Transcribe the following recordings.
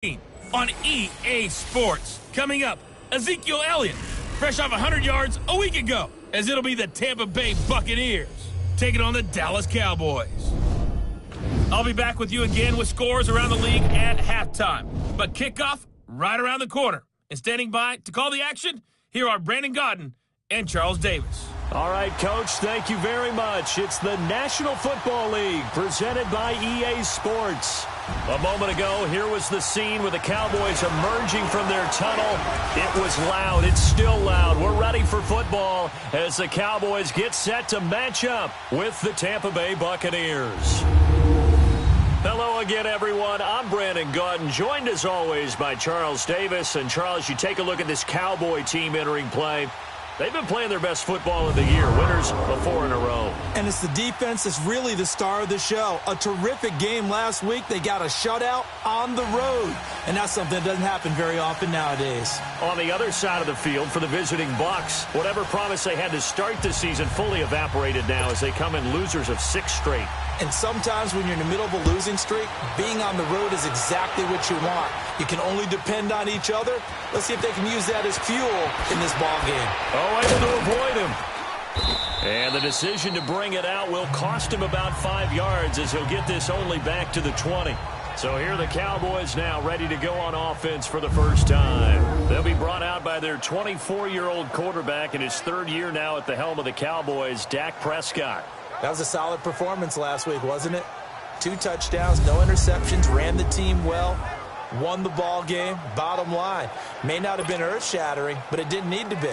on EA Sports. Coming up, Ezekiel Elliott, fresh off 100 yards a week ago, as it'll be the Tampa Bay Buccaneers taking on the Dallas Cowboys. I'll be back with you again with scores around the league at halftime. But kickoff right around the corner. And standing by to call the action, here are Brandon Godden and Charles Davis. All right, Coach, thank you very much. It's the National Football League presented by EA Sports. A moment ago, here was the scene with the Cowboys emerging from their tunnel. It was loud. It's still loud. We're ready for football as the Cowboys get set to match up with the Tampa Bay Buccaneers. Hello again, everyone. I'm Brandon Godden, joined as always by Charles Davis. And Charles, you take a look at this Cowboy team entering play. They've been playing their best football of the year, winners of 4 in a row. And it's the defense that's really the star of the show. A terrific game last week. They got a shutout on the road. And that's something that doesn't happen very often nowadays. On the other side of the field for the visiting Bucs, whatever promise they had to start the season fully evaporated now as they come in losers of 6 straight. And sometimes when you're in the middle of a losing streak, being on the road is exactly what you want. You can only depend on each other. Let's see if they can use that as fuel in this ball game. Oh, able to avoid him. And the decision to bring it out will cost him about 5 yards as he'll get this only back to the 20. So here are the Cowboys now ready to go on offense for the first time. They'll be brought out by their 24-year-old quarterback in his 3rd year now at the helm of the Cowboys, Dak Prescott. That was a solid performance last week, wasn't it? 2 touchdowns, no interceptions, ran the team well, won the ball game. Bottom line, may not have been earth-shattering, but it didn't need to be.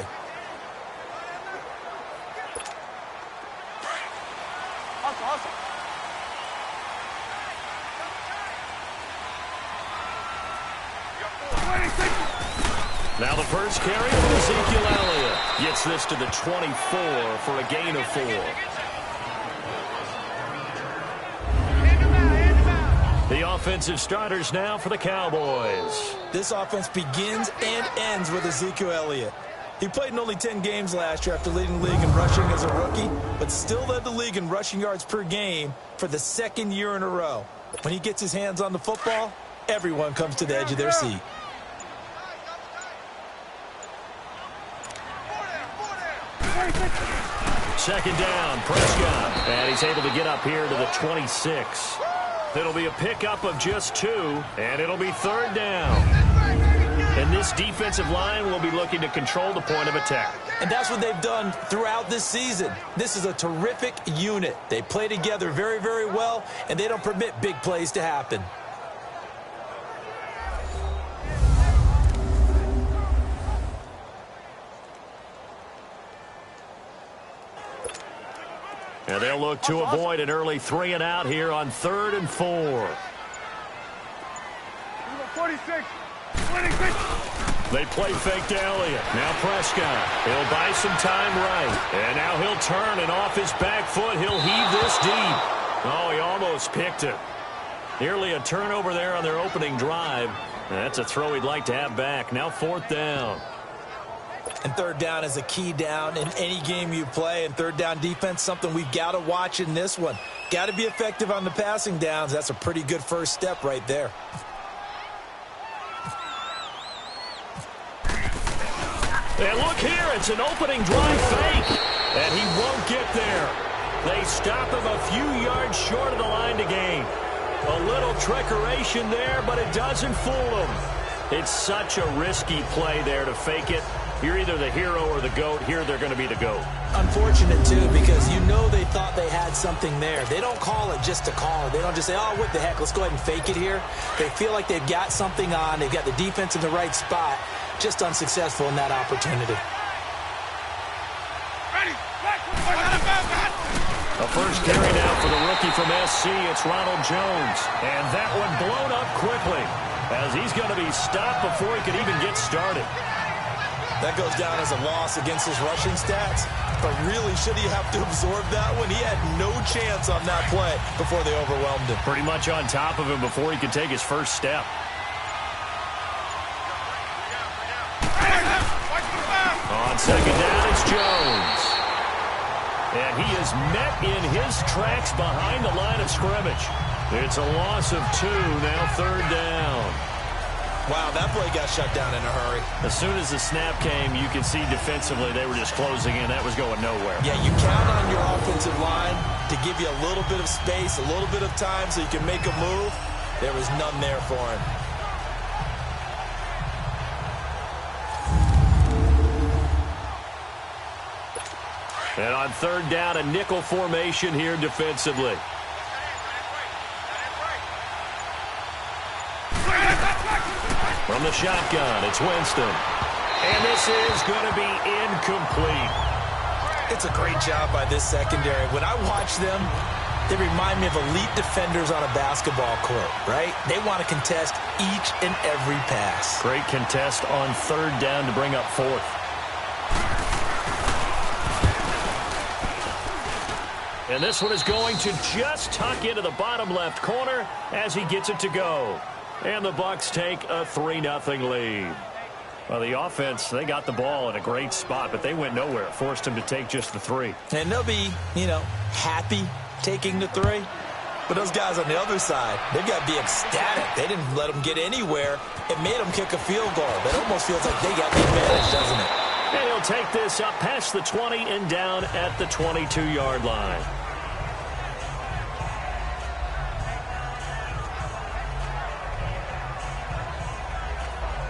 Now the first carry for Ezekiel Elliott. Gets this to the 24 for a gain of 4. The offensive starters now for the Cowboys. This offense begins and ends with Ezekiel Elliott. He played in only 10 games last year after leading the league in rushing as a rookie, but still led the league in rushing yards per game for the 2nd year in a row. When he gets his hands on the football, everyone comes to the edge of their seat. Second down, Prescott. And he's able to get up here to the 26. It'll be a pickup of just 2, and it'll be 3rd down. And this defensive line will be looking to control the point of attack. And that's what they've done throughout this season. This is a terrific unit. They play together very, very well, and they don't permit big plays to happen. And they'll look to avoid an early 3 and out here on 3rd and 4. 46. They play fake to Elliott. Now Prescott. He'll buy some time right. And now he'll turn, and off his back foot, he'll heave this deep. Oh, he almost picked it. Nearly a turnover there on their opening drive. That's a throw he'd like to have back. Now 4th down. And 3rd down is a key down in any game you play. And 3rd down defense, something we've got to watch in this one. Got to be effective on the passing downs. That's a pretty good first step right there. And look here, it's an opening drive fake. And he won't get there. They stop him a few yards short of the line to gain. A little trickeration there, but it doesn't fool him. It's such a risky play there to fake it. You're either the hero or the GOAT. Here they're going to be the GOAT. Unfortunate, too, because you know they thought they had something there. They don't call it just to call it. They don't just say, oh, what the heck, let's go ahead and fake it here. They feel like they've got something on. They've got the defense in the right spot. Just unsuccessful in that opportunity. A first carry now for the rookie from SC. It's Ronald Jones. And that one blown up quickly as he's going to be stopped before he could even get started. That goes down as a loss against his rushing stats. But really, should he have to absorb that one? He had no chance on that play before they overwhelmed him. Pretty much on top of him before he could take his first step. On 2nd down, it's Jones. And he is met in his tracks behind the line of scrimmage. It's a loss of 2, now 3rd down. Wow, that play got shut down in a hurry. As soon as the snap came, you could see defensively they were just closing in. That was going nowhere. Yeah, you count on your offensive line to give you a little bit of space, a little bit of time so you can make a move. There was none there for him. And on third down, a nickel formation here defensively. From the shotgun, it's Winston. And this is going to be incomplete. It's a great job by this secondary. When I watch them, they remind me of elite defenders on a basketball court, right? They want to contest each and every pass. Great contest on third down to bring up fourth. And this one is going to just tuck into the bottom left corner as he gets it to go. And the Bucs take a 3-0 lead. Well, the offense, they got the ball in a great spot, but they went nowhere. Forced them to take just the 3. And they'll be, happy taking the 3. But those guys on the other side, they've got to be ecstatic. They didn't let them get anywhere. It made them kick a field goal. It almost feels like they got the advantage, doesn't it? And he'll take this up past the 20 and down at the 22-yard line.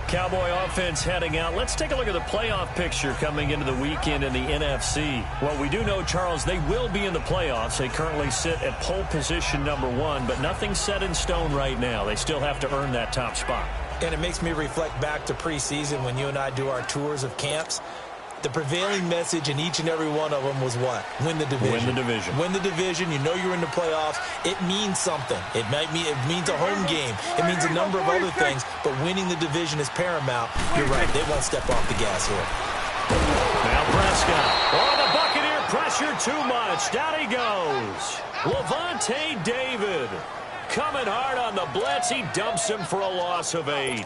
Cowboy offense heading out. Let's take a look at the playoff picture coming into the weekend in the NFC. Well, we do know, Charles, they will be in the playoffs. They currently sit at pole position number 1, but nothing's set in stone right now. They still have to earn that top spot. And it makes me reflect back to preseason when you and I do our tours of camps. The prevailing message in each and every one of them was what? Win the division. Win the division. Win the division. You know you're in the playoffs. It means something. It means a home game. It means a number of other things, but winning the division is paramount. You're right. They won't step off the gas here. Now Prescott. Oh, the Buccaneer pressure too much. Down he goes. Levante David coming hard on the blitz. He dumps him for a loss of 8.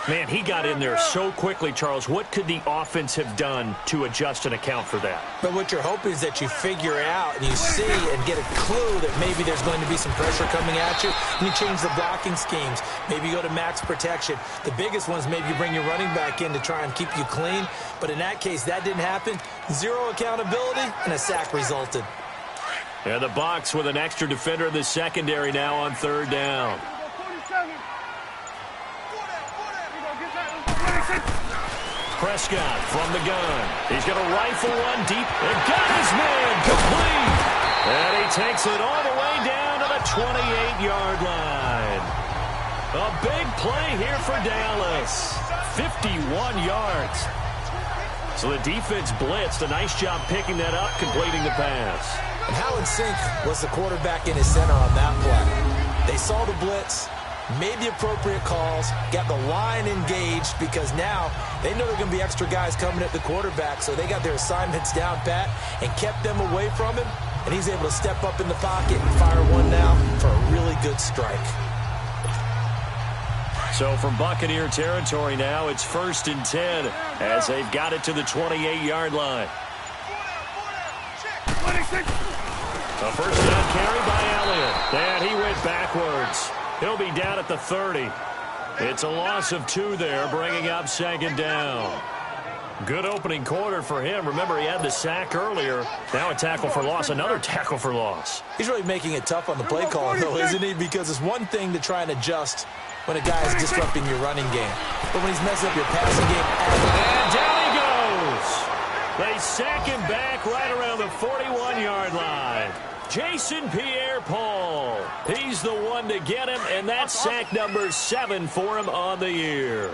Man, he got in there so quickly, Charles. What could the offense have done to adjust and account for that? But what you're hoping is that you figure out and you see and get a clue that maybe there's going to be some pressure coming at you, and you change the blocking schemes. Maybe you go to max protection. The biggest one is maybe you bring your running back in to try and keep you clean. But in that case, that didn't happen. 0 accountability, and a sack resulted. And the Bucs with an extra defender in the secondary now on third down. Prescott from the gun. He's going to rifle one deep and got his man complete. And he takes it all the way down to the 28-yard line. A big play here for Dallas. 51 yards. So the defense blitzed. A nice job picking that up, completing the pass. And how in sync was the quarterback in his center on that play? They saw the blitz, made the appropriate calls, got the line engaged because now they know there are going to be extra guys coming at the quarterback, so they got their assignments down pat and kept them away from him, and he's able to step up in the pocket and fire one now for a really good strike. So from Buccaneer territory now, it's 1st and 10 as they've got it to the 28-yard line. A first down carry by Elliott, and he went backwards. He'll be down at the 30. It's a loss of 2 there, bringing up 2nd down. Good opening quarter for him. Remember, he had the sack earlier. Now a tackle for loss, another tackle for loss. He's really making it tough on the play call, though, isn't he? Because it's one thing to try and adjust when a guy is disrupting your running game. But when he's messing up your passing game... And down he goes. They sack him back right around the 41-yard line. Jason Pierre-Paul. He's the one to get him, and that's sack number 7 for him on the year.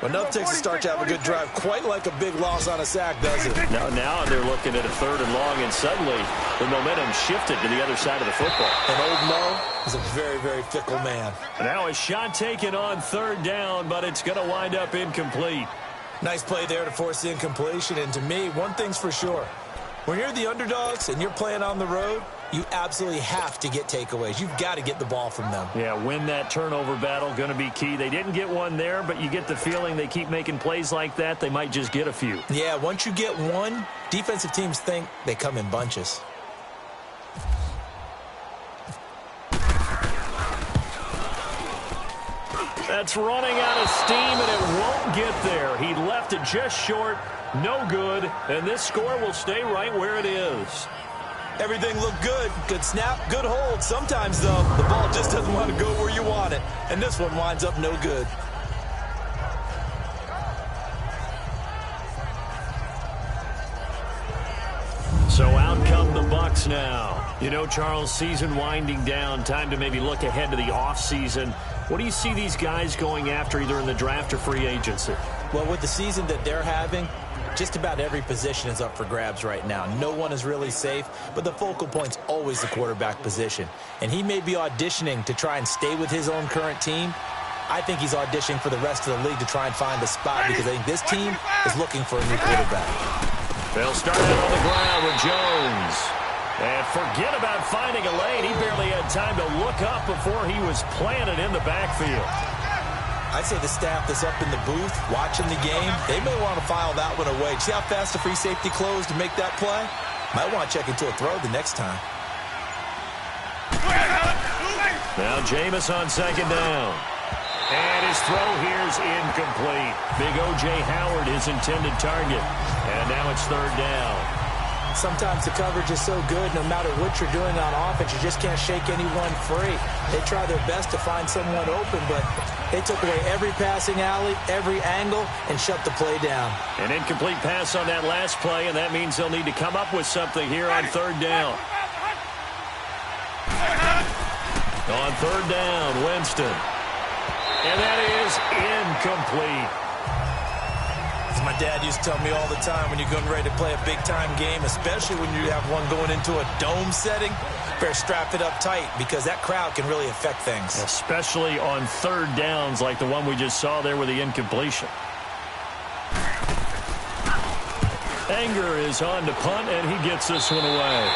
Well, enough takes to start to have a good drive. Quite like a big loss on a sack, does it? Now they're looking at a 3rd and long, and suddenly the momentum shifted to the other side of the football. And old Mo is a very, very fickle man. Now a shot taken on 3rd down, but it's going to wind up incomplete. Nice play there to force the incompletion, and to me, one thing's for sure. When you're the underdogs and you're playing on the road, you absolutely have to get takeaways. You've got to get the ball from them. Yeah, win that turnover battle, going to be key. They didn't get one there, but you get the feeling they keep making plays like that, they might just get a few. Yeah, once you get one, defensive teams think they come in bunches. That's running out of steam, and it won't get there. He left it just short, no good, and this score will stay right where it is. Everything looked good. Good snap, good hold. Sometimes, though, the ball just doesn't want to go where you want it, and this one winds up no good. So out come the Bucs now. You know, Charles, season winding down, time to maybe look ahead to the offseason. What do you see these guys going after either in the draft or free agency? Well, with the season that they're having, just about every position is up for grabs right now. No one is really safe, but the focal point's always the quarterback position. And he may be auditioning to try and stay with his own current team. I think he's auditioning for the rest of the league to try and find a spot because I think this team is looking for a new quarterback. They'll start out on the ground with Jones. And forget about finding a lane. He barely had time to look up before he was planted in the backfield. I'd say the staff that's up in the booth watching the game, they may want to file that one away. See how fast the free safety closed to make that play? Might want to check into a throw the next time. Now Jameis on second down. And his throw here's incomplete. Big O.J. Howard, his intended target. And now it's third down. Sometimes the coverage is so good, no matter what you're doing on offense, you just can't shake anyone free. They try their best to find someone open, but they took away every passing alley, every angle, and shut the play down. An incomplete pass on that last play, and that means they'll need to come up with something here on third down. On third down, Winston. And that is incomplete. As my dad used to tell me all the time, when you're getting ready to play a big-time game, especially when you have one going into a dome setting, better strap it up tight because that crowd can really affect things. Especially on third downs like the one we just saw there with the incompletion. Anger is on to punt, and he gets this one away.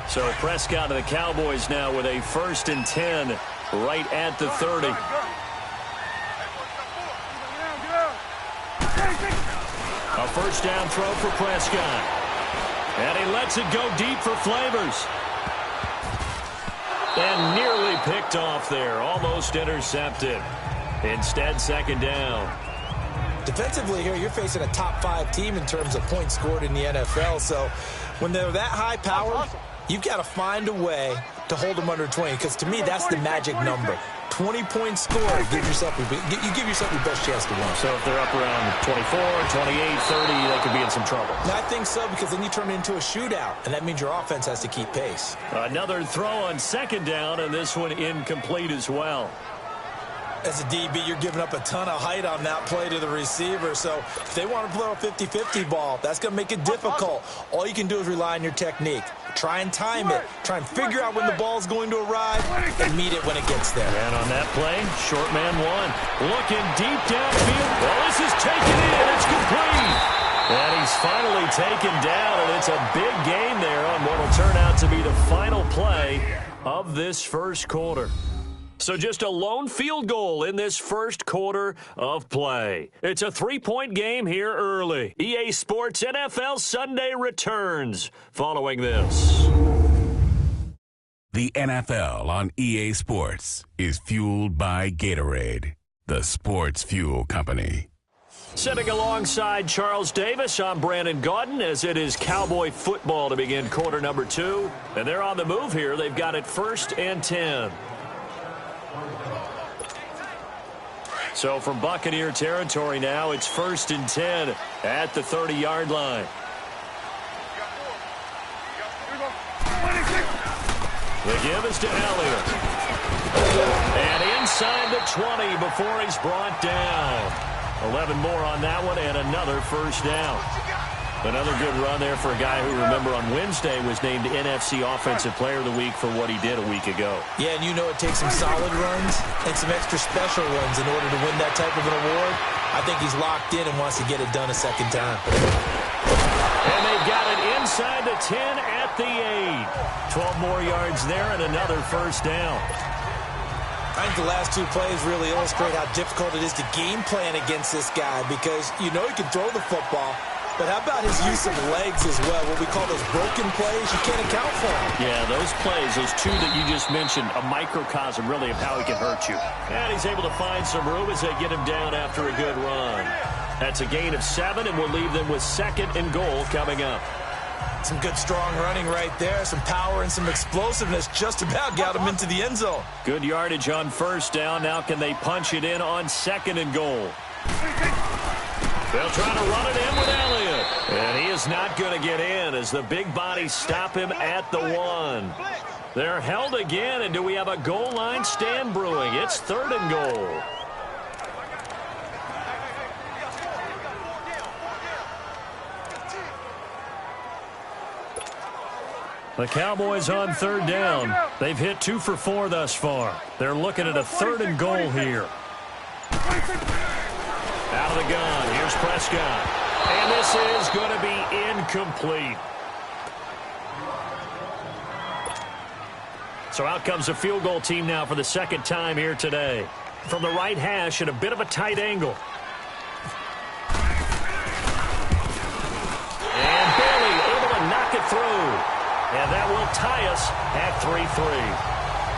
So Prescott of the Cowboys now with a 1st and 10 right at the 30. A first down throw for Prescott. And he lets it go deep for Flavors. And nearly picked off there. Almost intercepted. Instead, second down. Defensively here, you're facing a top 5 team in terms of points scored in the NFL. So when they're that high powered, you've got to find a way to hold them under 20, because to me, that's the magic number. 20 points scored, you give yourself your best chance to win. So if they're up around 24, 28, 30, they could be in some trouble. No, I think so, because then you turn it into a shootout, and that means your offense has to keep pace. Another throw on second down, and this one incomplete as well. As a DB, you're giving up a ton of height on that play to the receiver. So if they want to throw a 50-50 ball, that's going to make it difficult. All you can do is rely on your technique. Try and time it. Try and figure out when the ball is going to arrive and meet it when it gets there. And on that play, short man one. Looking deep downfield. Well, this is taken in. It's complete. And he's finally taken down, and it's a big gain there on what will turn out to be the final play of this first quarter. So just a lone field goal in this first quarter of play. It's a 3-point game here early. EA Sports NFL Sunday returns following this. The NFL on EA Sports is fueled by Gatorade, the sports fuel company. Sitting alongside Charles Davis, I'm Brandon Gaudin, as it is Cowboy football to begin quarter number 2. And they're on the move here. They've got it 1st and 10. So from Buccaneer territory now, it's 1st and 10 at the 30-yard line. The give is to Elliott. And inside the 20 before he's brought down. 11 more on that one and another first down. Another good run there for a guy who, remember, on Wednesday was named NFC Offensive Player of the Week for what he did a week ago. Yeah, and you know it takes some solid runs and some extra special runs in order to win that type of an award. I think he's locked in and wants to get it done a second time. And they've got it inside the 10 at the 8. 12 more yards there and another first down. I think the last two plays really illustrate how difficult it is to game plan against this guy because you know he can throw the football, but how about his use of legs as well? What we call those broken plays, you can't account for them. Yeah, those plays, those two that you just mentioned, a microcosm really of how he can hurt you. And he's able to find some room as they get him down after a good run. That's a gain of 7, and we'll leave them with 2nd and goal coming up. Some good strong running right there, some power and some explosiveness just about got him into the end zone. Good yardage on 1st down. Now can they punch it in on 2nd and goal? They'll try to run it in with Elliott. And he is not going to get in as the big bodies stop him at the 1. They're held again, and do we have a goal line stand brewing? It's 3rd and goal. The Cowboys on 3rd down. They've hit 2 for 4 thus far. They're looking at a 3rd and goal here. Out of the gun. Here's Prescott. And this is going to be incomplete. So out comes the field goal team now for the 2nd time here today. From the right hash at a bit of a tight angle. And Bailey able to knock it through. And that will tie us at 3-3.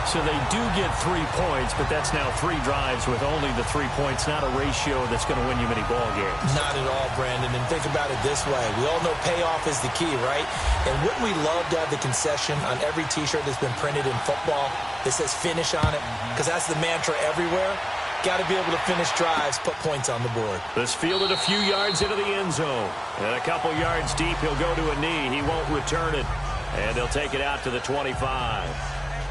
So they do get 3 points, but that's now 3 drives with only the 3 points, not a ratio that's going to win you many ball games. Not at all, Brandon. And think about it this way. We all know payoff is the key, right? And wouldn't we love to have the concession on every T-shirt that's been printed in football that says finish on it? Because that's the mantra everywhere. Got to be able to finish drives, put points on the board. This fielded a few yards into the end zone. And a couple yards deep, he'll go to a knee. He won't return it. And they'll take it out to the 25.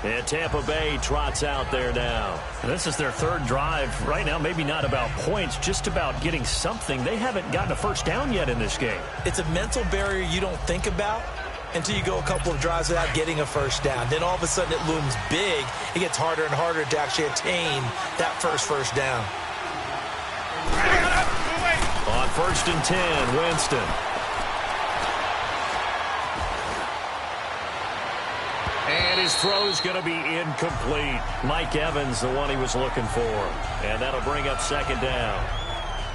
And Tampa Bay trots out there now. And this is their 3rd drive. Right now, maybe not about points, just about getting something. They haven't gotten a 1st down yet in this game. It's a mental barrier you don't think about until you go a couple of drives without getting a 1st down. Then all of a sudden it looms big. It gets harder and harder to actually attain that first down. On 1st and 10, Winston. And his throw is going to be incomplete. Mike Evans, the one he was looking for. And that'll bring up 2nd down.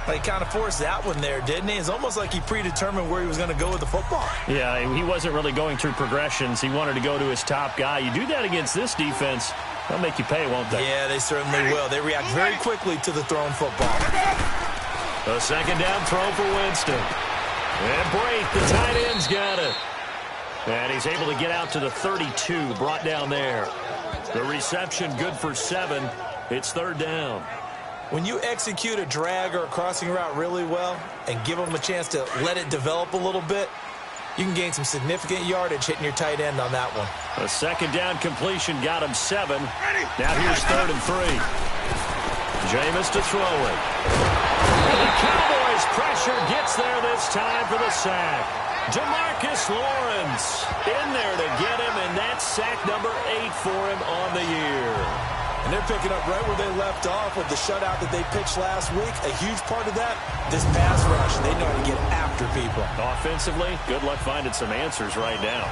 He kind of forced that one there, didn't he? It's almost like he predetermined where he was going to go with the football. Yeah, he wasn't really going through progressions. He wanted to go to his top guy. You do that against this defense, they'll make you pay, won't they? Yeah, they certainly will. They react very quickly to the thrown football. A 2nd down throw for Winston. And Brate, the tight end's got it. And he's able to get out to the 32, brought down there. The reception good for 7. It's 3rd down. When you execute a drag or a crossing route really well and give them a chance to let it develop a little bit, you can gain some significant yardage hitting your tight end on that one. A 2nd down completion got him 7. Now here's 3rd and 3. Jameis to throw it. And the Cowboys pressure gets there this time for the sack. Demarcus Lawrence in there to get him, and that's sack number 8 for him on the year. And they're picking up right where they left off with the shutout that they pitched last week. A huge part of that, this pass rush. They know how to get after people. Offensively, good luck finding some answers right now.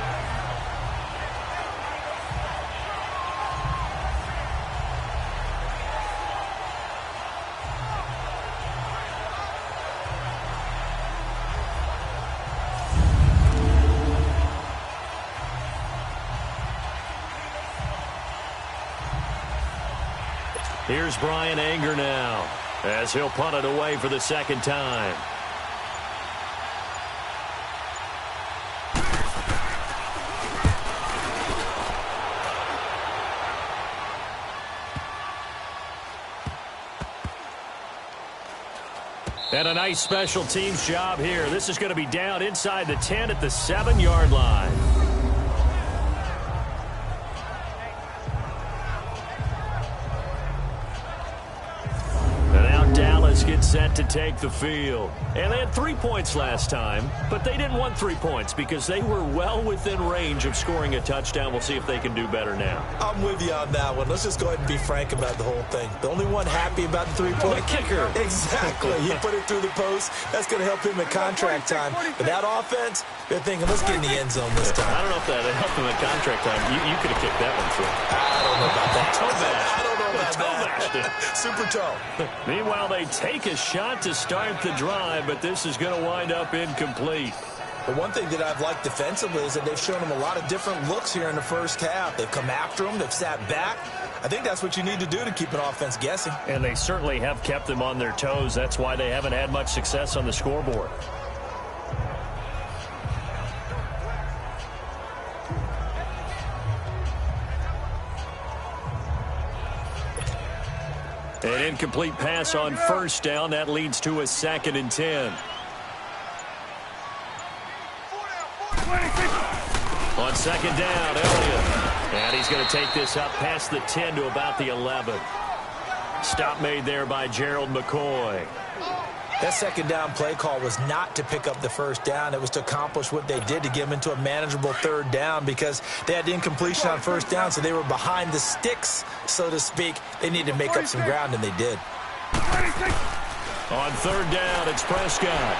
Here's Brian Anger now as he'll punt it away for the 2nd time. And a nice special teams job here. This is going to be down inside the 10 at the 7-yard line. Gets set to take the field. And they had 3 points last time, but they didn't want 3 points because they were well within range of scoring a touchdown. We'll see if they can do better now. I'm with you on that one. Let's just go ahead and be frank about the whole thing. The only one happy about the 3-point kicker. Exactly. He put it through the post. That's going to help him at contract time. But that offense, they're thinking, let's get in the end zone this time. I don't know if that helped him at contract time. You could have kicked that one through. I don't know about that. So bad. I don't know about had that. Super toe. Meanwhile, they take a shot to start the drive, but this is going to wind up incomplete. The one thing that I've liked defensively is that they've shown them a lot of different looks here in the first half. They've come after them. They've sat back. I think that's what you need to do to keep an offense guessing. And they certainly have kept them on their toes. That's why they haven't had much success on the scoreboard. An incomplete pass on first down. That leads to a 2nd and 10. On 2nd down, Elliott. And he's going to take this up past the 10 to about the 11. Stop made there by Gerald McCoy. That 2nd down play call was not to pick up the first down. It was to accomplish what they did, to get them into a manageable 3rd down, because they had incompletion on first down, so they were behind the sticks, so to speak. They needed to make up some ground, and they did. On 3rd down, it's Prescott.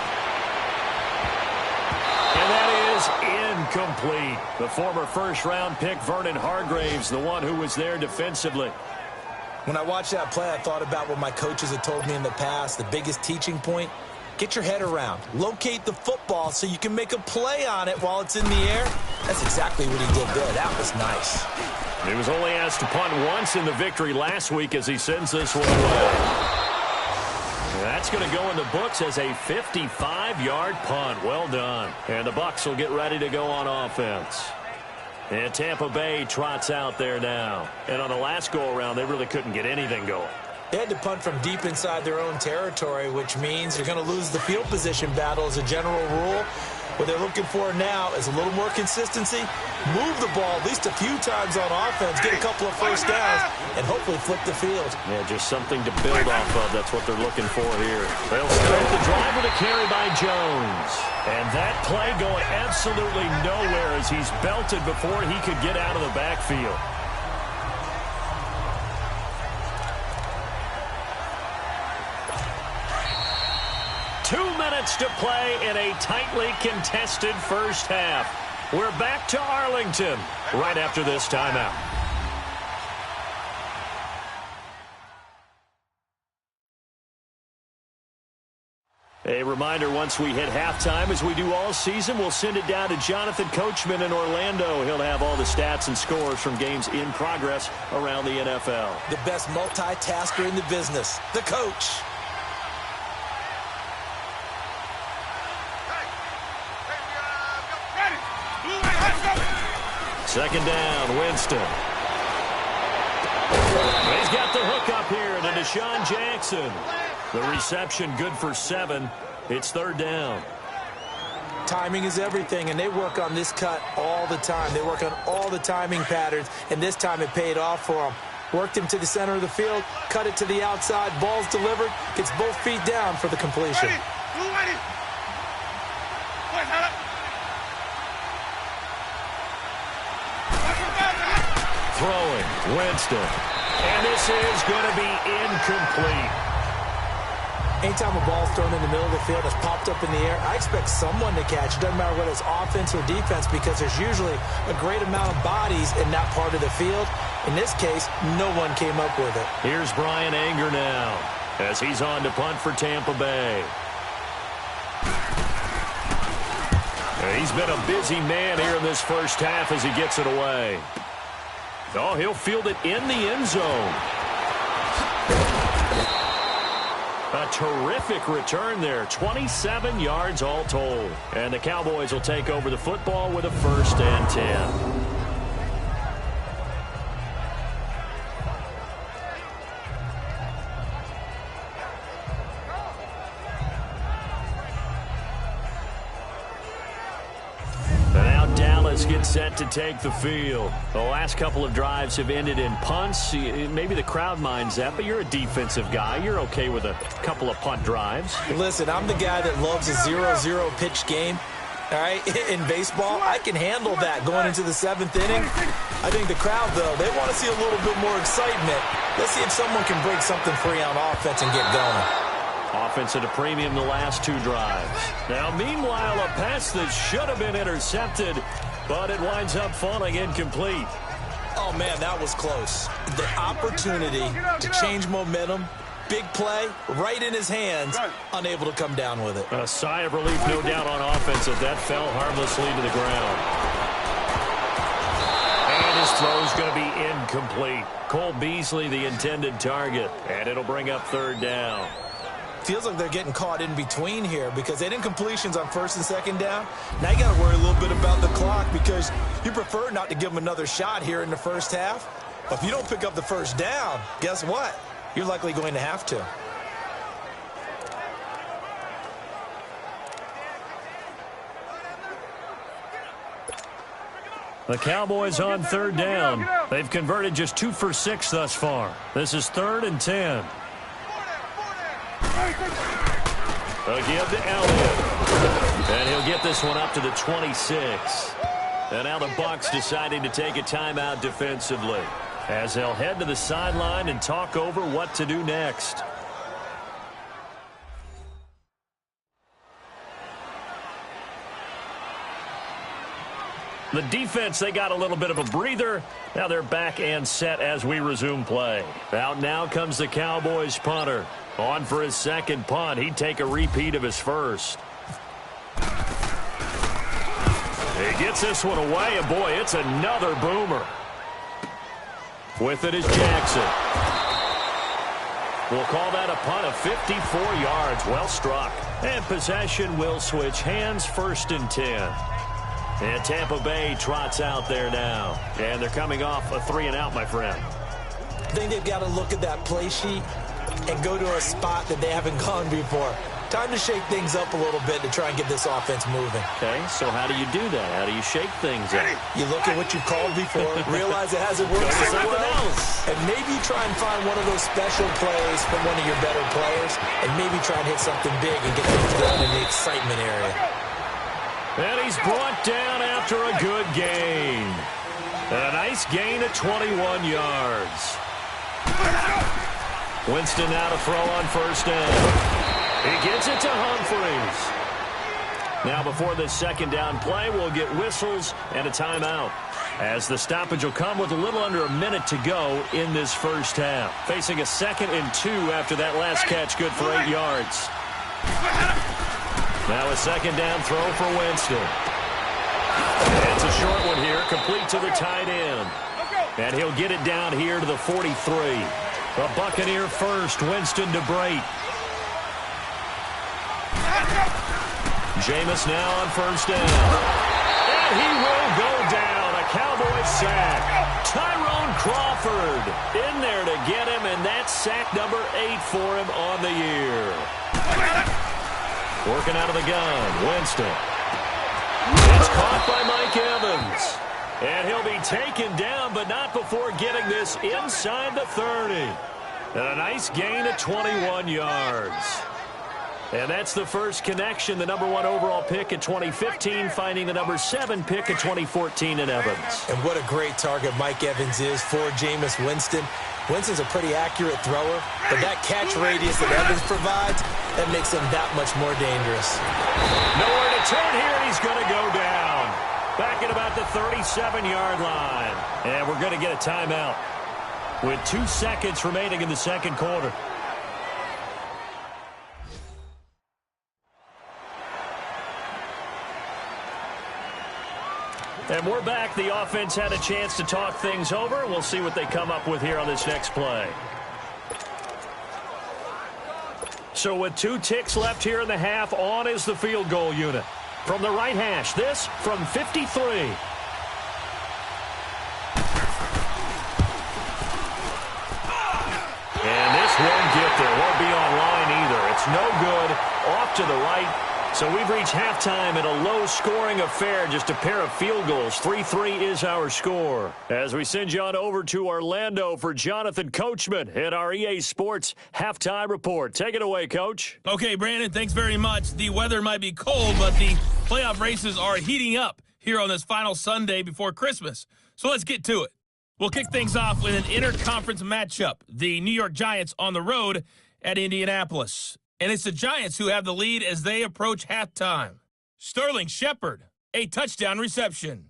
And that is incomplete. The former first-round pick, Vernon Hargraves, the one who was there defensively. When I watched that play, I thought about what my coaches had told me in the past. The biggest teaching point, get your head around. Locate the football so you can make a play on it while it's in the air. That's exactly what he did there. That was nice. He was only asked to punt once in the victory last week as he sends this one away. That's going to go in the books as a 55-yard punt. Well done. And the Bucs will get ready to go on offense. And Tampa Bay trots out there now. And on the last go-around, they really couldn't get anything going. They had to punt from deep inside their own territory, which means you're going to lose the field position battle as a general rule. What they're looking for now is a little more consistency, move the ball at least a few times on offense, get a couple of first downs, and hopefully flip the field. Yeah, just something to build off of. That's what they're looking for here. They'll start the drive with a carry by Jones. And that play going absolutely nowhere as he's belted before he could get out of the backfield. To play in a tightly contested first half. We're back to Arlington right after this timeout. A reminder, once we hit halftime, as we do all season, we'll send it down to Jonathan Coachman in Orlando. He'll have all the stats and scores from games in progress around the NFL. The best multitasker in the business, the coach. Second down, Winston. He's got the hook up here to Deshaun Jackson. The reception good for 7. It's 3rd down. Timing is everything, and they work on this cut all the time. They work on all the timing patterns, and this time it paid off for them. Worked him to the center of the field, cut it to the outside, ball's delivered, gets both feet down for the completion. Throwing, Winston. And this is going to be incomplete. Anytime a ball's thrown in the middle of the field, it's popped up in the air, I expect someone to catch. It doesn't matter whether it's offense or defense, because there's usually a great amount of bodies in that part of the field. In this case, no one came up with it. Here's Brian Anger now as he's on to punt for Tampa Bay. He's been a busy man here in this first half as he gets it away. Oh, he'll field it in the end zone. A terrific return there. 27 yards all told. And the Cowboys will take over the football with a 1st and 10. Get set to take the field. The last couple of drives have ended in punts. Maybe the crowd minds that, but you're a defensive guy. You're okay with a couple of punt drives. Listen, I'm the guy that loves a 0-0 pitch game. All right, in baseball, I can handle that going into the 7th inning. I think the crowd, though, they want to see a little bit more excitement. Let's see if someone can break something free on offense and get going. Offense at a premium the last 2 drives. Now, meanwhile, a pass that should have been intercepted, but it winds up falling incomplete. Oh, man, that was close. The opportunity to change momentum, big play, right in his hands, unable to come down with it. A sigh of relief, no doubt, on offense as that fell harmlessly to the ground. And his throw's going to be incomplete. Cole Beasley, the intended target, and it'll bring up third down. Feels like they're getting caught in between here because they didn't completions on first and second down. Now you got to worry a little bit about the clock because you prefer not to give them another shot here in the first half. But if you don't pick up the first down, guess what? You're likely going to have to. The Cowboys on third down. They've converted just 2 for 6 thus far. This is 3rd and 10. A give to Elliott. And he'll get this one up to the 26. And now the Bucs deciding to take a timeout defensively as they'll head to the sideline and talk over what to do next. The defense, they got a little bit of a breather. Now they're back and set as we resume play. Out now comes the Cowboys punter. On for his second punt. He'd take a repeat of his first. He gets this one away, and boy, it's another boomer. With it is Jackson. We'll call that a punt of 54 yards. Well struck. And possession will switch hands, 1st and 10. And Tampa Bay trots out there now. And they're coming off a 3-and-out, my friend. I think they've got to look at that play sheet and go to a spot that they haven't gone before. Time to shake things up a little bit to try and get this offense moving. Okay, so how do you do that? How do you shake things up? You look at what you called before, realize it hasn't worked so well, and maybe try and find one of those special plays from one of your better players, and maybe try and hit something big and get things going in the excitement area. And he's brought down after a good gain. A nice gain of 21 yards. Winston now to throw on first down. He gets it to Humphries. Now before this second down play, we'll get whistles and a timeout, as the stoppage will come with a little under a minute to go in this first half. Facing a 2nd and 2 after that last catch, good for 8 yards. Now a second down throw for Winston. It's a short one here, complete to the tight end. And he'll get it down here to the 43. The Buccaneer first, Winston to Brate. Jameis now on first down. And he will go down. A Cowboys sack. Tyrone Crawford in there to get him, and that's sack number 8 for him on the year. Working out of the gun, Winston. It's caught by Mike Evans. And he'll be taken down, but not before getting this inside the 30. And a nice gain of 21 yards. And that's the first connection, the number 1 overall pick in 2015, finding the number 7 pick in 2014 in Evans. And what a great target Mike Evans is for Jameis Winston. Winston's a pretty accurate thrower, but that catch radius that Evans provides, that makes him that much more dangerous. Nowhere to turn here, and he's going to go down. Back at about the 37-yard line. And we're going to get a timeout with 2 seconds remaining in the second quarter. And we're back. The offense had a chance to talk things over. We'll see what they come up with here on this next play. So with 2 ticks left here in the half, on is the field goal unit. From the right hash, this from 53. And this won't get there. Won't be online either. It's no good. Off to the right. So we've reached halftime in a low-scoring affair, just a pair of field goals. 3-3 is our score. As we send you on over to Orlando for Jonathan Coachman at our EA Sports Halftime Report. Take it away, Coach. Okay, Brandon, thanks very much. The weather might be cold, but the playoff races are heating up here on this final Sunday before Christmas. So let's get to it. We'll kick things off with an interconference matchup. The New York Giants on the road at Indianapolis. And it's the Giants who have the lead as they approach halftime. Sterling Shepard, a touchdown reception.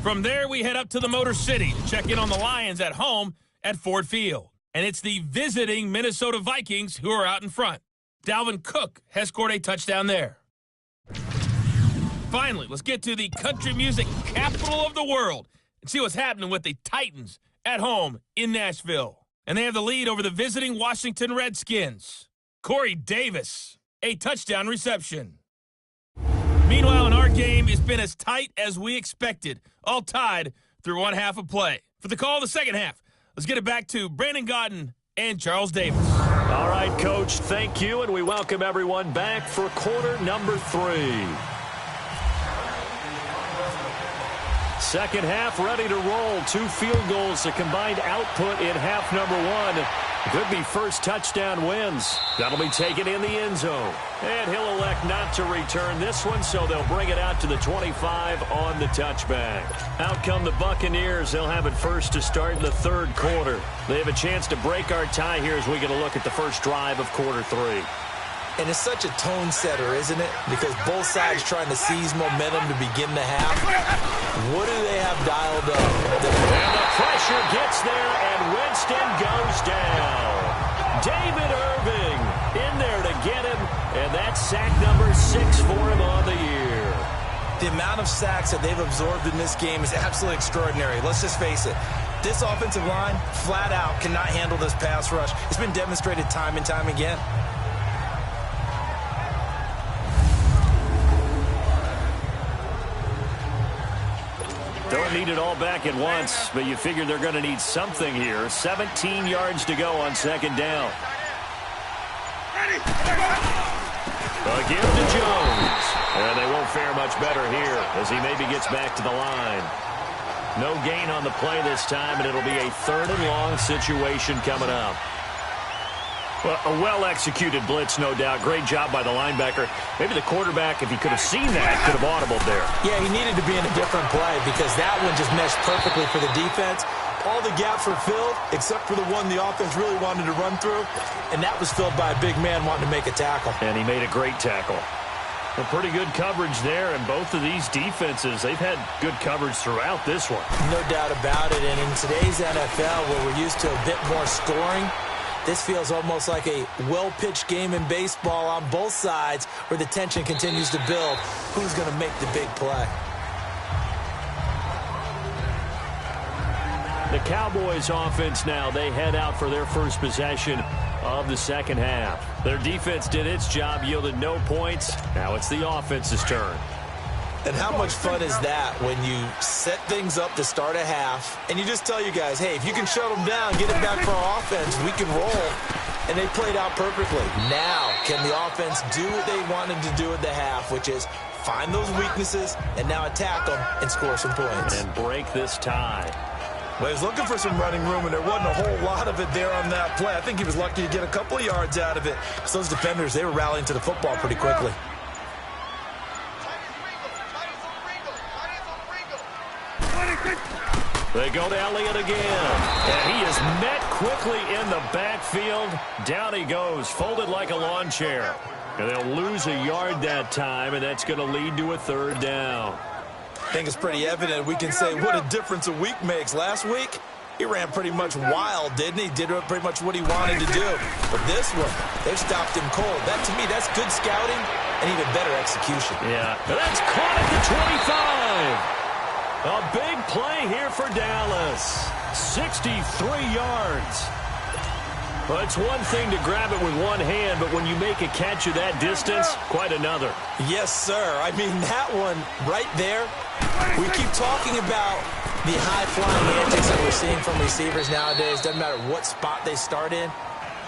From there, we head up to the Motor City to check in on the Lions at home at Ford Field. And it's the visiting Minnesota Vikings who are out in front. Dalvin Cook has scored a touchdown there. Finally, let's get to the country music capital of the world and see what's happening with the Titans at home in Nashville. And they have the lead over the visiting Washington Redskins. Corey Davis, a touchdown reception. Meanwhile, in our game, it's been as tight as we expected, all tied through one half of play. For the call of the second half, let's get it back to Brandon Godden and Charles Davis. All right, Coach, thank you, and we welcome everyone back for quarter number 3. Second half ready to roll. 2 field goals, a combined output in half number 1. Could be first touchdown wins. That'll be taken in the end zone. And he'll elect not to return this one, so they'll bring it out to the 25 on the touchback. Out come the Buccaneers. They'll have it first to start in the third quarter. They have a chance to break our tie here as we get a look at the first drive of quarter 3. And it's such a tone setter, isn't it? Because both sides trying to seize momentum to begin the half. What do they have dialed up? And the pressure gets there, and Winston goes down. David Irving in there to get him, and that's sack number 6 for him on the year. The amount of sacks that they've absorbed in this game is absolutely extraordinary. Let's just face it. This offensive line, flat out, cannot handle this pass rush. It's been demonstrated time and time again. Don't need it all back at once, but you figure they're going to need something here. 17 yards to go on second down. Again to Jones. And they won't fare much better here as he maybe gets back to the line. No gain on the play this time, and it'll be a 3rd and long situation coming up. Well, a well-executed blitz, no doubt. Great job by the linebacker. Maybe the quarterback, if he could have seen that, could have audibled there. Yeah, he needed to be in a different play because that one just meshed perfectly for the defense. All the gaps were filled except for the one the offense really wanted to run through, and that was filled by a big man wanting to make a tackle. And he made a great tackle. A pretty good coverage there, and both of these defenses, they've had good coverage throughout this one. No doubt about it, and in today's NFL, where we're used to a bit more scoring, this feels almost like a well-pitched game in baseball on both sides where the tension continues to build. Who's going to make the big play? The Cowboys offense now, they head out for their first possession of the second half. Their defense did its job, yielded no points. Now it's the offense's turn. And how much fun is that when you set things up to start a half and you just tell you guys, hey, if you can shut them down, get it back for our offense, we can roll. And they played out perfectly. Now, can the offense do what they wanted to do at the half, which is find those weaknesses and now attack them and score some points. And break this tie. Well, he was looking for some running room, and there wasn't a whole lot of it there on that play. I think he was lucky to get a couple of yards out of it. So those defenders, they were rallying to the football pretty quickly. They go to Elliott again. And he is met quickly in the backfield. Down he goes, folded like a lawn chair. And they'll lose a yard that time, and that's going to lead to a 3rd down. I think it's pretty evident. We can say what a difference a week makes. Last week, he ran pretty much wild, didn't he? Did pretty much what he wanted to do. But this one, they've stopped him cold. That, to me, that's good scouting and even better execution. Yeah, and that's caught at the 25. A big play here for Dallas. 63 yards. Well, it's one thing to grab it with one hand, but when you make a catch of that distance, quite another. Yes, sir. I mean, that one right there, we keep talking about the high-flying antics that we're seeing from receivers nowadays. Doesn't matter what spot they start in.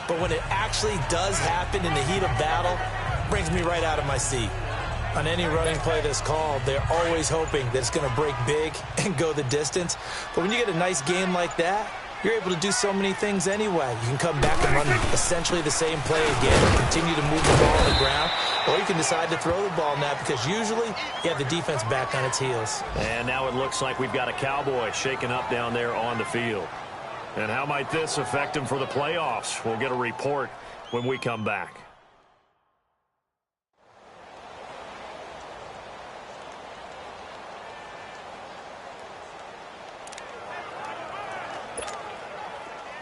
But when it actually does happen in the heat of battle, it brings me right out of my seat. On any running play that's called, they're always hoping that it's going to break big and go the distance. But when you get a nice game like that, you're able to do so many things anyway. You can come back and run essentially the same play again and continue to move the ball on the ground, or you can decide to throw the ball now because usually you have the defense back on its heels. And now it looks like we've got a Cowboy shaking up down there on the field. And how might this affect him for the playoffs? We'll get a report when we come back.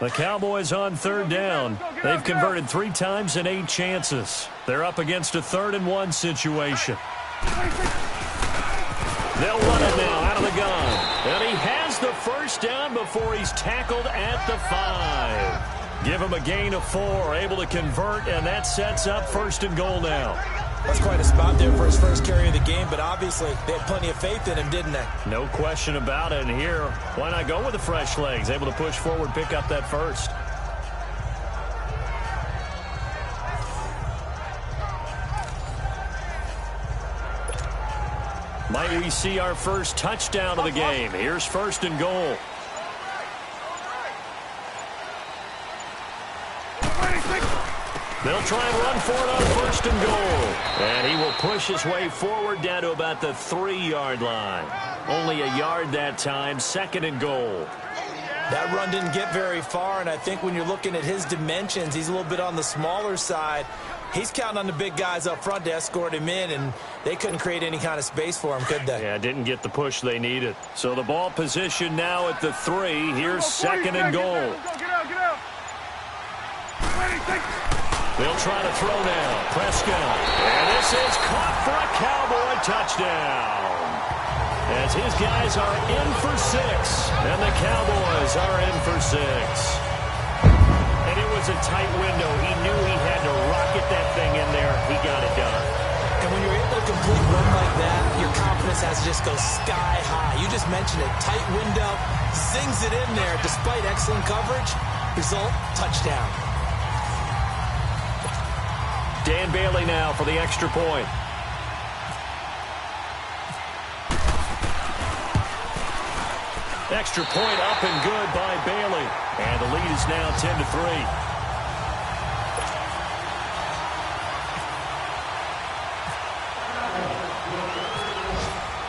The Cowboys on third down. They've converted 3 times in 8 chances. They're up against a 3rd-and-1 situation. They'll run it now out of the gun. And he has the first down before he's tackled at the 5. Give him a gain of 4, able to convert, and that sets up 1st and goal now. That's quite a spot there for his first carry of the game, but obviously they had plenty of faith in him, didn't they? No question about it. And here, why not go with the fresh legs? Able to push forward, pick up that first. Might we see our first touchdown of the game? Here's 1st and goal. They'll try and run for it on 1st and goal. And he will push his way forward down to about the 3-yard line. Only a yard that time, 2nd and goal. That run didn't get very far, and I think when you're looking at his dimensions, he's a little bit on the smaller side. He's counting on the big guys up front to escort him in, and they couldn't create any kind of space for him, could they? Yeah, didn't get the push they needed. So the ball position now at the 3. Here's 2nd and goal. Get out. They'll try to throw now. Prescott. And this is caught for a Cowboy touchdown. As his guys are in for 6. And the Cowboys are in for 6. And it was a tight window. He knew he had to rocket that thing in there. He got it done. And when you're able to complete one like that, your confidence has to just go sky high. You just mentioned it. Tight window. Zings it in there despite excellent coverage. Result, touchdown. Dan Bailey now for the extra point. Extra point up and good by Bailey. And the lead is now 10-3.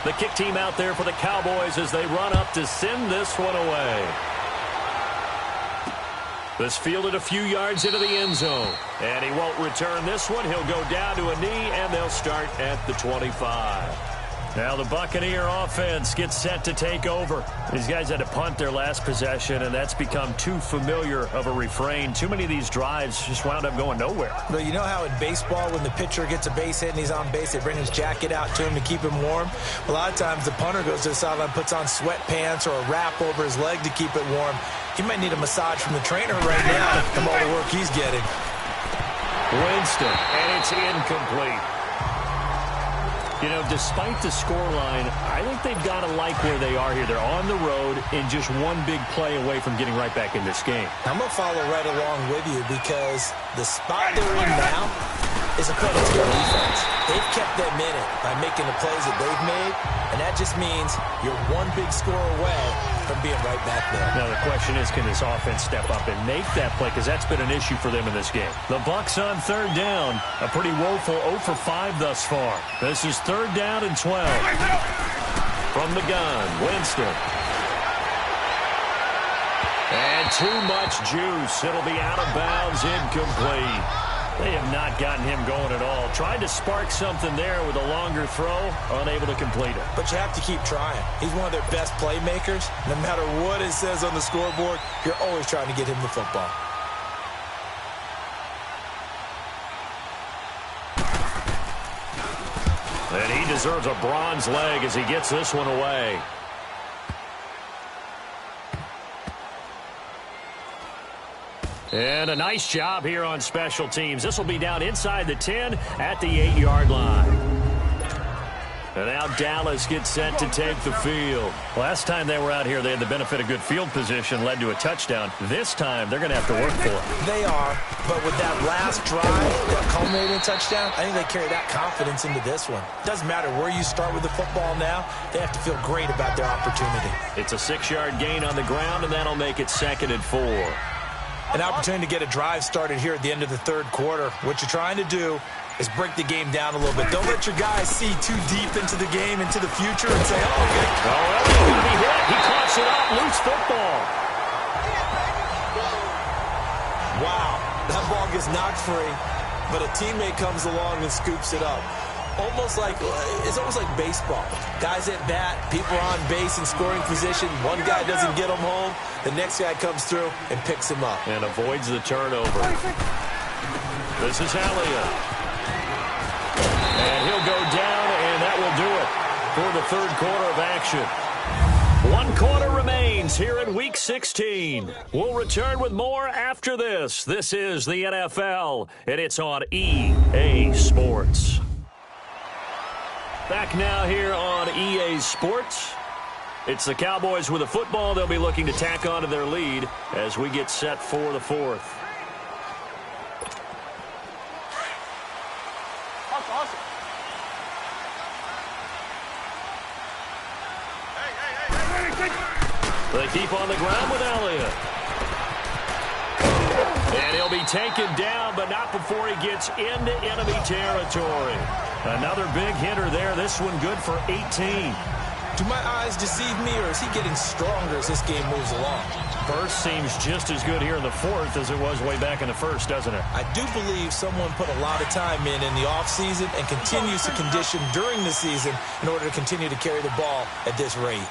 The kick team out there for the Cowboys as they run up to send this one away. This fielded a few yards into the end zone. And he won't return this one. He'll go down to a knee, and they'll start at the 25. Now the Buccaneer offense gets set to take over. These guys had to punt their last possession, and that's become too familiar of a refrain. Too many of these drives just wound up going nowhere. But you know how in baseball, when the pitcher gets a base hit and he's on base, they bring his jacket out to him to keep him warm? A lot of times the punter goes to the sideline, puts on sweatpants or a wrap over his leg to keep it warm. He might need a massage from the trainer right now from all the work he's getting. Winston, and it's incomplete. You know, despite the scoreline, I think they've got to like where they are here. They're on the road and just one big play away from getting right back in this game. I'm going to follow right along with you because the spot they're in now is a credit to their defense. They've kept them in it by making the plays that they've made, and that just means you're one big score away from being right back there. Now the question is, can this offense step up and make that play? Because that's been an issue for them in this game. The Bucs on 3rd down. A pretty woeful 0 for 5 thus far. This is 3rd down and 12. From the gun, Winston. And too much juice. It'll be out of bounds, incomplete. They have not gotten him going at all. Tried to spark something there with a longer throw, unable to complete it. But you have to keep trying. He's one of their best playmakers. No matter what it says on the scoreboard, you're always trying to get him the football. And he deserves a bronze leg as he gets this one away. And a nice job here on special teams. This will be down inside the 10 at the 8-yard line. And now Dallas gets set to take the field. Last time they were out here, they had the benefit of good field position, led to a touchdown. This time, they're going to have to work for it. They are, but with that last drive, that culminating touchdown, I think they carry that confidence into this one. Doesn't matter where you start with the football now, they have to feel great about their opportunity. It's a 6-yard gain on the ground, and that'll make it 2nd and 4. An opportunity to get a drive started here at the end of the 3rd quarter. What you're trying to do is break the game down a little bit. Don't let your guys see too deep into the game, into the future, and say, oh, okay. Oh, Elliott's going to be hit. He coughs it up. Loose football. Wow. That ball gets knocked free, but a teammate comes along and scoops it up. Almost like it's almost like baseball. Guys at bat, people are on base in scoring position. One guy doesn't get him home. The next guy comes through and picks him up. And avoids the turnover. This is Elliott. And he'll go down, and that will do it for the third quarter of action. 1 quarter remains here in Week 16. We'll return with more after this. This is the NFL, and it's on EA Sports. Back now here on EA Sports. It's the Cowboys with a football. They'll be looking to tack on to their lead as we get set for the fourth. They keep on the ground with Elliott. And he'll be taken down, but not before he gets into enemy territory. Another big hitter there. This one good for 18. Do my eyes deceive me, or is he getting stronger as this game moves along? First seems just as good here in the fourth as it was way back in the first, doesn't it? I do believe someone put a lot of time in the offseason and continues to condition during the season in order to continue to carry the ball at this rate.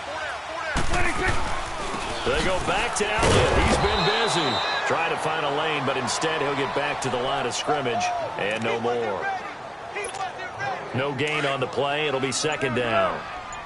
They go back to Elliott. He's been busy trying to find a lane, but instead he'll get back to the line of scrimmage and no more. No gain on the play. It'll be second down.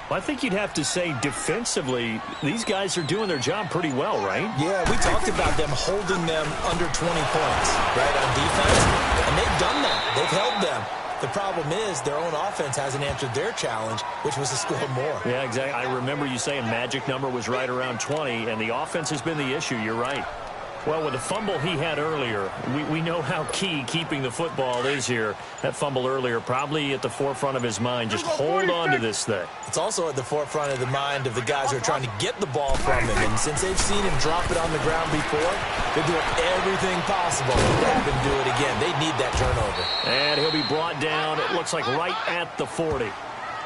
Well, I think you'd have to say defensively, these guys are doing their job pretty well, right? Yeah, we talked about them holding them under 20 points, right, on defense, and they've done that. They've held them. The problem is their own offense hasn't answered their challenge, which was to score more. Yeah, exactly. I remember you saying magic number was right around 20, and the offense has been the issue. You're right. Well, with the fumble he had earlier, we know how key keeping the football is here. That fumble earlier probably at the forefront of his mind. Just hold on to this thing. It's also at the forefront of the mind of the guys who are trying to get the ball from him. And since they've seen him drop it on the ground before, they're doing everything possible to have him do it again. They need that turnover. And he'll be brought down, it looks like right at the 40.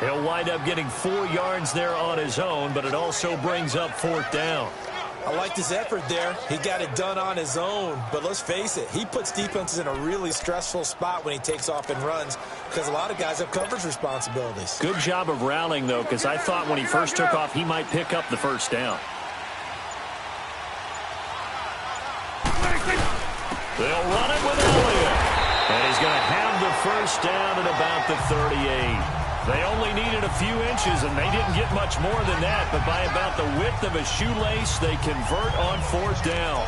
He'll wind up getting 4 yards there on his own, but it also brings up fourth down. I liked his effort there. He got it done on his own. But let's face it, he puts defenses in a really stressful spot when he takes off and runs because a lot of guys have coverage responsibilities. Good job of rallying, though, because I thought when he first took off, he might pick up the first down. They'll run it with Elliott. And he's going to have the first down at about the 38. They only needed a few inches, and they didn't get much more than that. But by about the width of a shoelace, they convert on fourth down.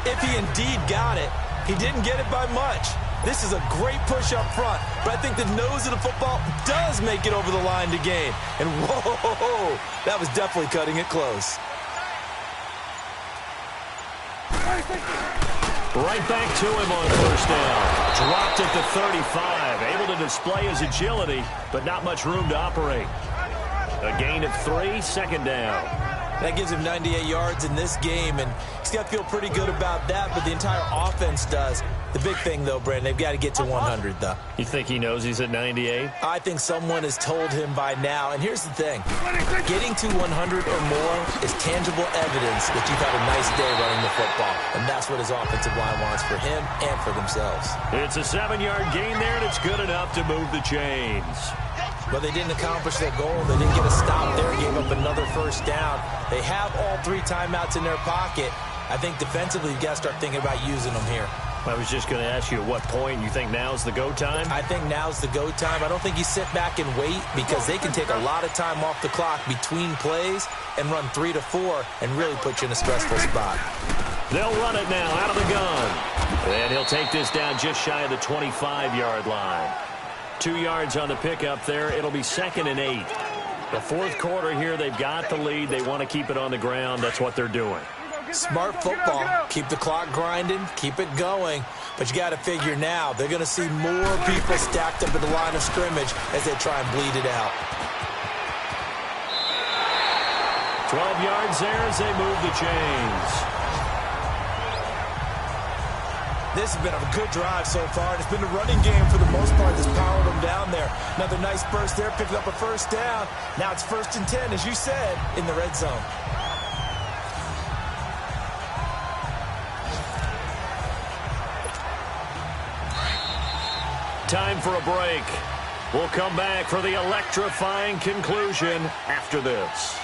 If he indeed got it, he didn't get it by much. This is a great push up front, but I think the nose of the football does make it over the line to gain. And whoa, that was definitely cutting it close. Right back to him on first down. Dropped at the 35. Able to display his agility, but not much room to operate. A gain of 3, second down. That gives him 98 yards in this game, and he's got to feel pretty good about that, but the entire offense does. The big thing, though, Brandon, they've got to get to 100, though. You think he knows he's at 98? I think someone has told him by now. And here's the thing. Getting to 100 or more is tangible evidence that you've had a nice day running the football. And that's what his offensive line wants for him and for themselves. It's a 7-yard gain there, and it's good enough to move the chains. But they didn't accomplish their goal. They didn't get a stop there, gave up another first down. They have all 3 timeouts in their pocket. I think defensively, you've got to start thinking about using them here. I was just going to ask you at what point you think now's the go time? I think now's the go time. I don't think you sit back and wait because they can take a lot of time off the clock between plays and run 3 to 4 and really put you in a stressful spot. They'll run it now out of the gun. And he'll take this down just shy of the 25-yard line. 2 yards on the pickup there. It'll be second and 8. The fourth quarter here, they've got the lead. They want to keep it on the ground. That's what they're doing. Smart football. Keep the clock grinding. Keep it going. But you got to figure now, they're going to see more people stacked up at the line of scrimmage as they try and bleed it out. 12 yards there as they move the chains. This has been a good drive so far. It's been the running game for the most part that's powered them down there. Another nice burst there, picking up a first down. Now it's 1st and 10, as you said, in the red zone. Time for a break. We'll come back for the electrifying conclusion after this.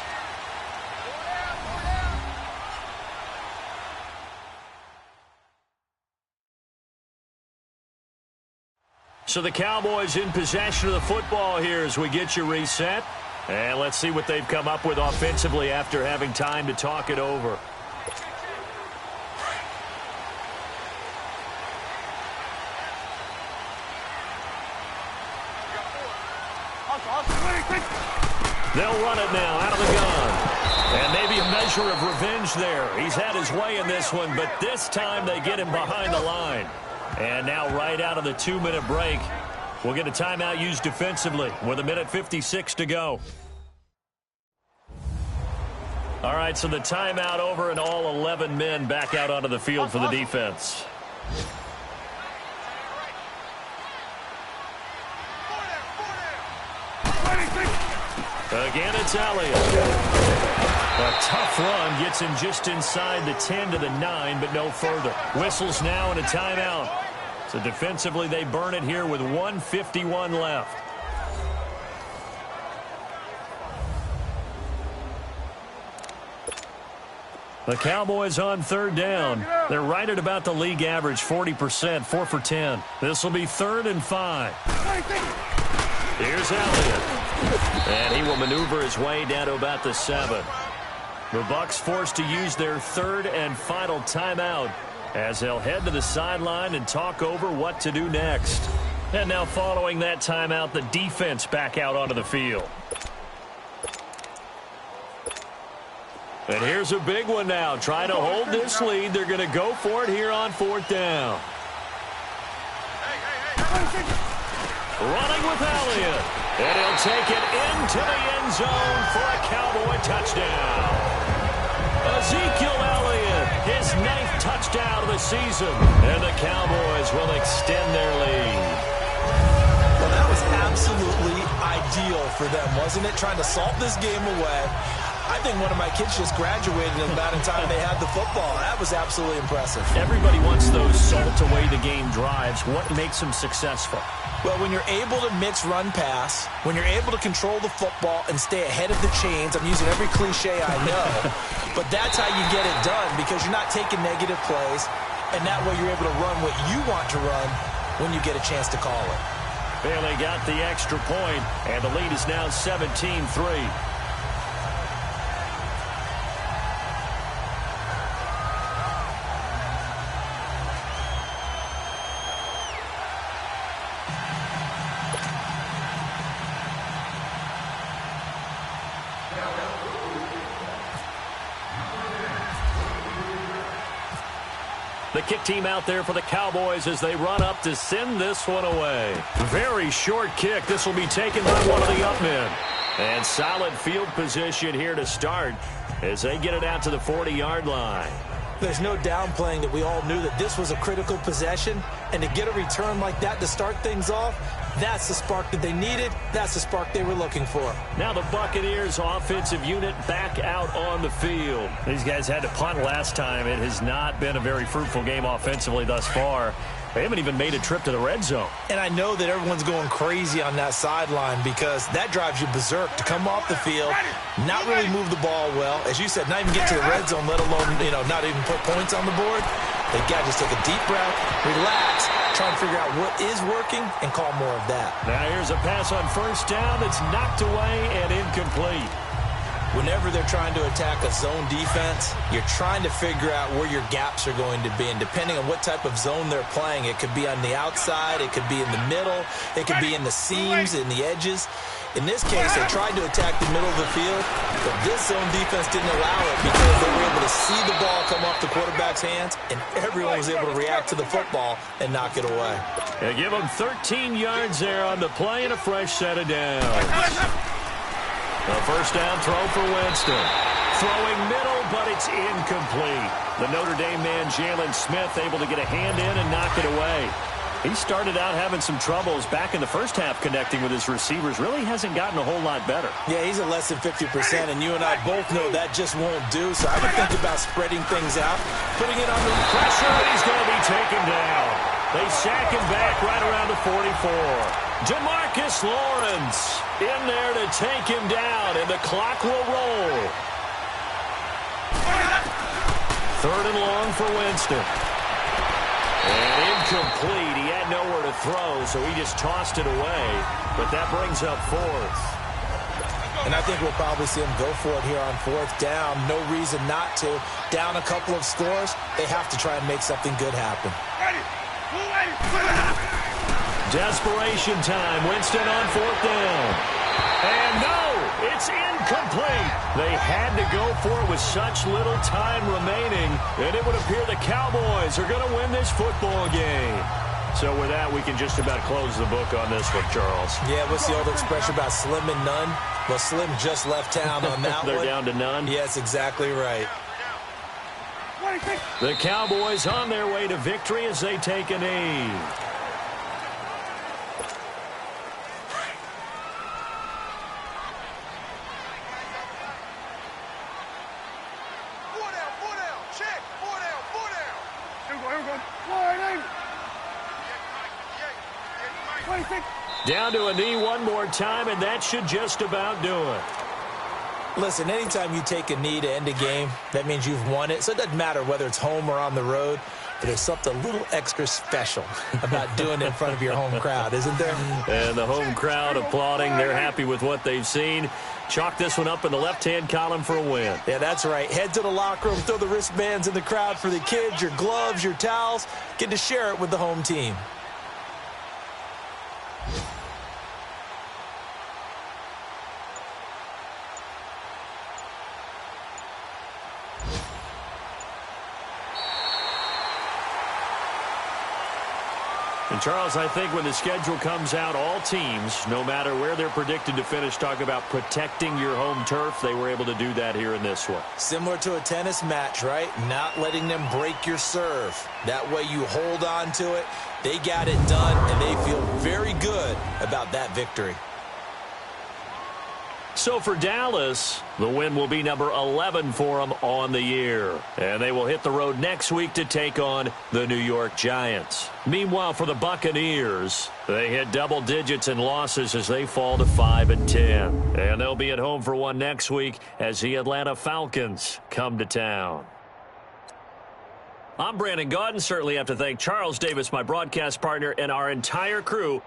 So the Cowboys in possession of the football here as we get you reset. And let's see what they've come up with offensively after having time to talk it over. They'll run it now out of the gun. And maybe a measure of revenge there. He's had his way in this one, but this time they get him behind the line. And now right out of the 2-minute break, we'll get a timeout used defensively with 1:56 to go. All right, so the timeout over and all 11 men back out onto the field for the defense. Again, it's Elliott. A tough run gets him just inside the 10 to the 9, but no further. Whistles now and a timeout. So defensively, they burn it here with 1:51 left. The Cowboys on third down. They're right at about the league average, 40%, 4 for 10. This will be 3rd and 5. Here's Elliott. And he will maneuver his way down to about the 7. The Bucs forced to use their 3rd and final timeout as they'll head to the sideline and talk over what to do next. And now following that timeout, the defense back out onto the field. And here's a big one now. Trying to hold this lead. They're going to go for it here on 4th down. Running with Elliott. And he'll take it into the end zone for a Cowboy touchdown. Ezekiel Elliott, his 9th touchdown of the season. And the Cowboys will extend their lead. Well, that was absolutely ideal for them, wasn't it? Trying to salt this game away. I think one of my kids just graduated in about the time they had the football. That was absolutely impressive. Everybody wants those salt-away-the-game drives. What makes them successful? Well, when you're able to mix run-pass, when you're able to control the football and stay ahead of the chains, I'm using every cliche I know, but that's how you get it done because you're not taking negative plays, and that way you're able to run what you want to run when you get a chance to call it. Bailey got the extra point, and the lead is now 17-3. The kick team out there for the Cowboys as they run up to send this one away. Very short kick. This will be taken by one of the up men. And solid field position here to start as they get it out to the 40-yard line. There's no downplaying that we all knew that this was a critical possession, and to get a return like that to start things off, that's the spark that they needed. That's the spark they were looking for. Now the Buccaneers offensive unit back out on the field. These guys had to punt last time. It has not been a very fruitful game offensively thus far. They haven't even made a trip to the red zone. And I know that everyone's going crazy on that sideline because that drives you berserk to come off the field, not really move the ball well. As you said, not even get to the red zone, let alone, not even put points on the board. They got to just take a deep breath, relax, try and figure out what is working, and call more of that. Now here's a pass on 1st down that's knocked away and incomplete. Whenever they're trying to attack a zone defense, you're trying to figure out where your gaps are going to be. And depending on what type of zone they're playing, it could be on the outside, it could be in the middle, it could be in the seams, in the edges. In this case, they tried to attack the middle of the field, but this zone defense didn't allow it because they were able to see the ball come off the quarterback's hands, and everyone was able to react to the football and knock it away. They give them 13 yards there on the play and a fresh set of downs. A 1st down throw for Winston. Throwing middle, but it's incomplete. The Notre Dame man, Jalen Smith, able to get a hand in and knock it away. He started out having some troubles back in the first half connecting with his receivers. Really hasn't gotten a whole lot better. Yeah, he's at less than 50%, and you and I both know that just won't do. So I would think about spreading things out, putting it under pressure. He's going to be taken down. They sack him back right around the 44. DeMarcus Lawrence in there to take him down, and the clock will roll. 3rd and long for Winston. And incomplete. He had nowhere to throw, so he just tossed it away. But that brings up 4th. And I think we'll probably see him go for it here on 4th down. No reason not to. Down a couple of scores, they have to try and make something good happen. Desperation time. Winston on 4th down. And no, it's incomplete. They had to go for it with such little time remaining, and it would appear the Cowboys are going to win this football game. So with that, we can just about close the book on this one, Charles. Yeah, what's the old expression about slim and none? Well, Slim just left town on that They're one. down to none? Yes, exactly right. The Cowboys on their way to victory as they take a knee. Down to a knee one more time, and that should just about do it. Listen, anytime you take a knee to end a game, that means you've won it. So it doesn't matter whether it's home or on the road, but there's something a little extra special about doing it in front of your home crowd, isn't there? And the home crowd applauding. They're happy with what they've seen. Chalk this one up in the left-hand column for a win. Yeah, that's right. Head to the locker room, throw the wristbands in the crowd for the kids, your gloves, your towels. Get to share it with the home team. And Charles, I think when the schedule comes out, all teams, no matter where they're predicted to finish, talk about protecting your home turf. They were able to do that here in this one. Similar to a tennis match, right? Not letting them break your serve. That way you hold on to it. They got it done, and they feel very good about that victory. So for Dallas, the win will be number 11 for them on the year. And they will hit the road next week to take on the New York Giants. Meanwhile, for the Buccaneers, they hit double digits in losses as they fall to 5-10. And they'll be at home for one next week as the Atlanta Falcons come to town. I'm Brandon Gaudin. Certainly have to thank Charles Davis, my broadcast partner, and our entire crew